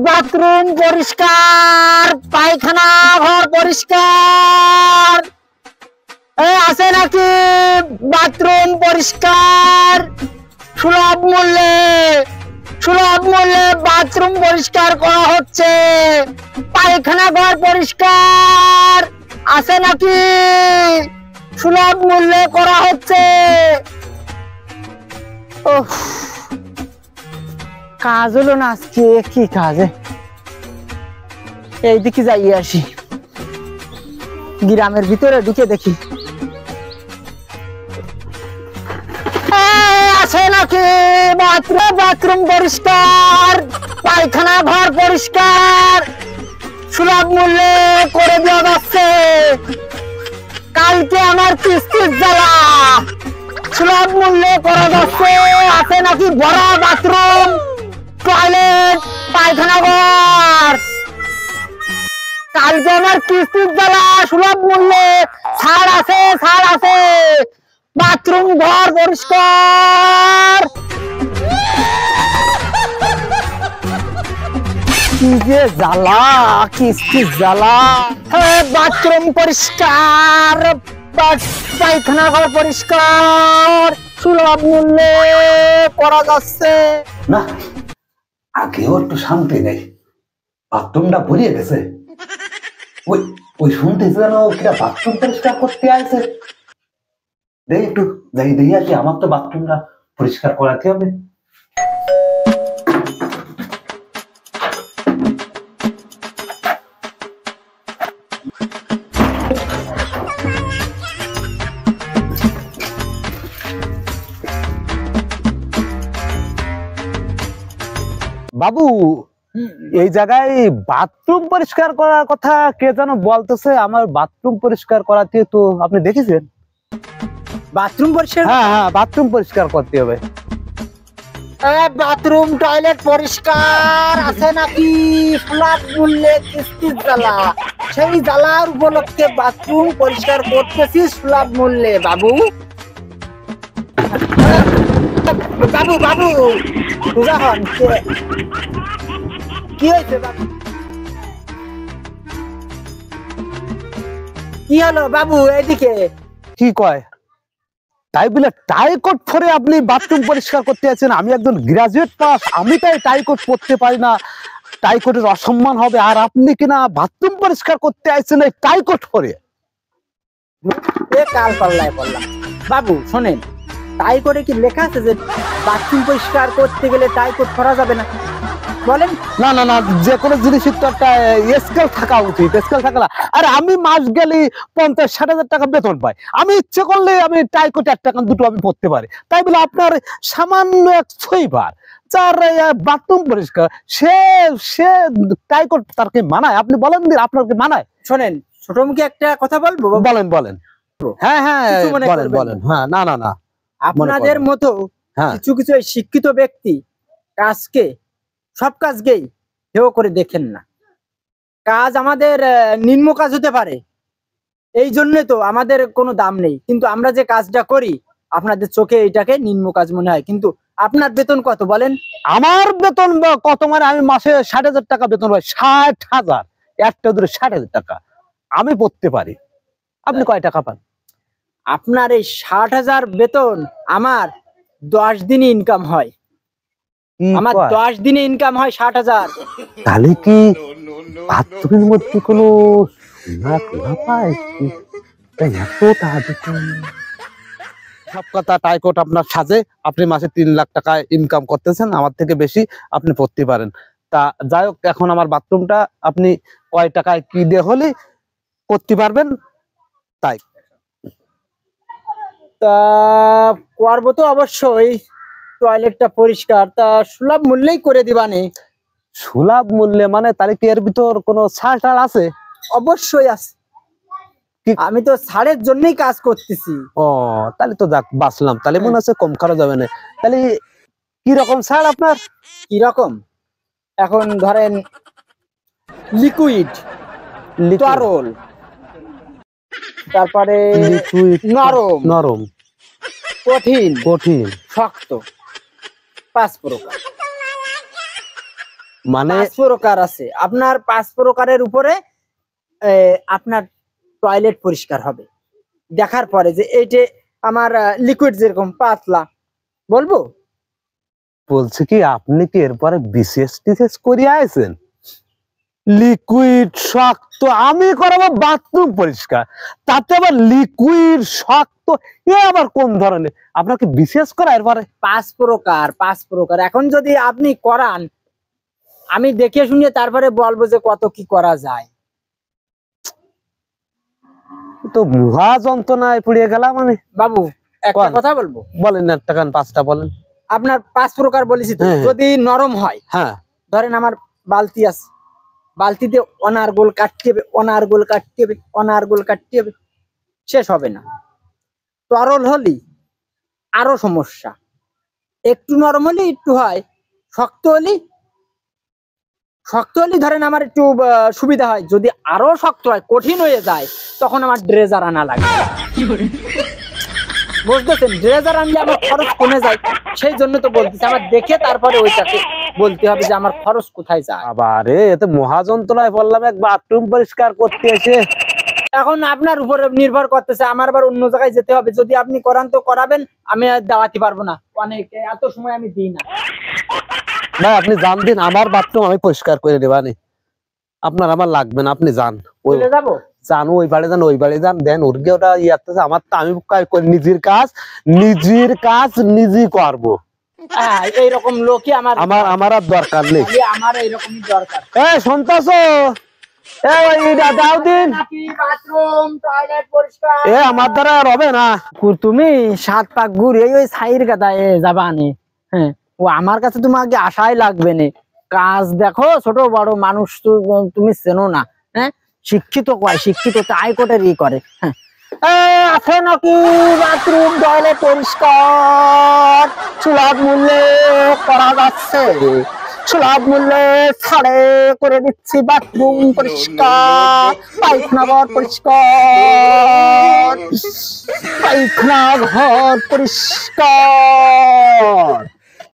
Bathroom পরিষ্কার, পায়খানা ঘর পরিষ্কার। আছে নাকি বাথরুম পরিষ্কার? সুলভ মূল্যে বাথরুম পরিষ্কার করা হচ্ছে, পায়খানা ঘর পরিষ্কার। আছে নাকি? সুলভ মূল্যে করা হচ্ছে। কাজ হলো না আজকে, কি কাজে এইদিকে যাই আসি, গ্রামের ভিতরে ঢুকে দেখি আছে নাকি বাথরুম পরিষ্কার, পায়খানা ঘর পরিষ্কার। সুলভ মূল্যে করে দেওয়া যাচ্ছে। কালকে আমার কিস্তির জ্বালা, সুলভ মূল্যে করা যাচ্ছে। আছে নাকি বড় বাথরুম, টয়লেট, পায়খানা ঘর? কালকে আমার কিস্তির জ্বালা, সুলভ মূল্যে ছাড় আছে। বাথরুম ঘর পরিষ্কার। কি যে জ্বালা, কিস্তির জ্বালা। বাথরুম পরিষ্কার, পায়খানা ঘর পরিষ্কার, সুলভ মূল্যে করা যাচ্ছে। না, আগেও একটু শান্তি নেই, বাথরুমটা ভরিয়ে গেছে। ওই শুনতে যেন কিরা বাথরুম পরিষ্কার করতে আসে। দেখি একটু দেখি আসি, আমার তো বাথরুমটা পরিষ্কার করাতে হবে। বাবু, এই জায়গায় বাথরুম পরিষ্কার করার কথা কে যেন বলতেছে। আমার বাথরুম পরিষ্কার করাতে তো আপনি দেখেছেন? বাথরুম পরিষ্কার? হ্যাঁ, বাথরুম পরিষ্কার করতে হবে। বাথরুম টয়লেট পরিষ্কার। আছে নাকি সুলভ মূল্যে কিস্তির জ্বালা? সেই জ্বালার উপলক্ষে বাথরুম পরিষ্কার করতেছি সুলভ মূল্যে। বাবু কি হয়েছে বাবু? কি হলো বাবু? এদিকে কি কয়? তাই বলে টাই কোট পরে আপনি বাথরুম পরিষ্কার করতে আছেন? আমি একজন গ্রাজুয়েট পাস, আমি তাই টাই কোট পরতে পারি না, টাই কোটের অসম্মান হবে। আর আপনি কিনা বাথরুম পরিষ্কার করতে আছেন এই টাই কোট পরে? কাল পাল্লায় পড়লাম। বাবু শোনেন, টাই করে কি লেখা আছে যে বাথরুম পরিষ্কার করতে গেলে টাই কোট করা যাবে না? বলেন। না, যে কোনো জিনিসের তো একটা স্কেল থাকা উচিত, স্কেল থাকা না। আর আমি মাস গেলে 50-60 হাজার টাকা বেতন পাই, আমি ইচ্ছে করলে আমি টাই কোট একটা দুটো আমি পড়তে পারি। তাই বলে আপনার সামান্য এক ছয়বার যার বাথরুম পরিষ্কার, সে টাই কোট তারকে মানায়? আপনি বলেন আপনাকে মানায়? শোনেন, ছোট মুখে একটা কথা বলবো। বলেন। হ্যাঁ, বলেন। হ্যাঁ, না, আপনাদের মতো কিছু শিক্ষিত ব্যক্তি সব কাজকেই হেয় করে দেখেন না। কাজ আমাদের নিম্ন কাজ হতে পারে, এই জন্য তো আমাদের কোনো দাম নেই, কিন্তু আমরা যে কাজটা করি আপনাদের চোখে এটাকে নিম্ন কাজ মনে হয়। কিন্তু আপনার বেতন কত বলেন? আমার বেতন কত মানে আমি মাসে 60,000 টাকা বেতন পাই। 60,000, একটা ধরে 60,000 টাকা আমি পড়তে পারি। আপনি কয় টাকা পান? আপনার এই 60,000 বেতন আমার 10 দিনে ইনকাম হয়। আমার 10 দিনে ইনকাম হয় 60,000। তাহলে কি বাথরুমের মধ্যে কোনো পায়? সব কথা টাই কোট আপনার সাজে। আপনি মাসে 3 লাখ টাকা ইনকাম করতেছেন, আমার থেকে বেশি আপনি পড়তে পারেন। তা যাই হোক, এখন আমার বাথরুমটা আপনি কয় টাকায় কি দিয়ে হলে করতে পারবেন? তাই তা করবো তো অবশ্যই। টয়লেটটা পরিষ্কার, তা সুলভ মূল্যেই করে দিবানে। সুলভ মূল্যে মানে তাহলে কি এর ভিতর কোনো ছাড় আছে? অবশ্যই আছে, আমি তো ছাড়ের জন্যই কাজ করতেছি। ও, তাহলে তো যাক বাঁচলাম। তাহলে মনে হচ্ছে কম করা যাবে না। তাহলে কি রকম ছাড় আপনার? কি রকম? এখন ধরেন লিকুইড, তরল, তারপরে নরম, কঠিন, শক্ত, 5 প্রকার। মানে 5 প্রকার আছে। আপনার 5 প্রকারের উপরে আপনার টয়লেট পরিষ্কার হবে দেখার পরে যে এইটা আমার লিকুইড যেরকম পাতলা বলবো। বলছি কি আপনি কি এরপরে বিসিএস টিসিএস করে আছেন? লিকুইড শক্ত আমি করাবো বাথরুম পরিষ্কার, তাতে আবার লিকুইড শক্ত, এ আবার কোন ধরনের? আপনাকে বিসিএস করা এরপরে? 5 প্রকার 5 প্রকার। এখন যদি আপনি করান আমি দেখে শুনে তারপরে বলবো যে কত কি করা যায়। তো মহা যন্ত্রণায় পড়ে গেলাম আমি। বাবু একটা কোন? কথা বলবো। বলেন না, একটা কান 5টা বলেন। আপনার 5 প্রকার বলেছি তো, হ্যাঁ। যদি নরম হয়, হ্যাঁ ধরেন আমার বালতি আছে, বালতিতে অনার্গোল কাটতে হবে, অনার্গোল কাটতে হবে, অনার্গোল কাটতে হবে, শেষ হবে না। তরল হলি আরো সমস্যা, একটু নরম হলে একটু হয়, শক্ত হলে ধরেন আমার একটু সুবিধা হয়। যদি আরো শক্ত হয়, কঠিন হয়ে যায়, তখন আমার ড্রেজার আনা লাগে। বুঝতেছেন? ড্রেজার আনলে আমার খরচ কমে যায়। সেই জন্য তো বলতেছি, আমার দেখে তারপরে ওইটাকে বলতে হবে যে আমার খরচ কোথায় যায়। আবার এতে মহা যন্ত্রণায় বললাম, এক বাথরুম পরিষ্কার করতে এসে। এখন আপনার উপরে নির্ভর করতেছে, আমার আবার অন্য জায়গায় যেতে হবে। যদি আপনি করান তো করাবেন, আমি আর দাওয়াতে পারবো না, অনেক এত সময় আমি দিই না। ভাই আপনি জান দিন, আমার বাথরুম আমি পরিষ্কার করে দেবানি, আপনার আমার লাগবে না, আপনি যান। চলে যাবো, যান ওই বাড়ি যান, ওই বাড়ি যান, দেন ওর গিয়ে ওটা ইয়াতেছে। আমার তো আমি নিজের কাজ নিজেই করবো। এইরকম লোকই আমার আমার আর দরকার নেই। আমার এইরকমই দরকার। শুনতেছো? দাও দিন। বাথরুম টয়লেট পরিষ্কার আমার দ্বারা আর হবে না। তুমি 7 পাক ঘুরে ওই সাইর কাদায় যাবা নে। হ্যাঁ, ও আমার কাছে তোমাকে আশাই লাগবে না। কাজ দেখো, ছোট বড় মানুষ তো তুমি চেনো না। হ্যাঁ, শিক্ষিত কয়, শিক্ষিত তাই কোটের করে। হ্যাঁ, আছে নাকি বাথরুম টয়লেট পরিষ্কার? সুলভ মূল্যে করা যাচ্ছে, সুলভ মূল্যে ছাড়ে করে দিচ্ছি বাথরুম পরিষ্কার, পায়খানা ঘর পরিষ্কার, পায়খানা ঘর পরিষ্কার।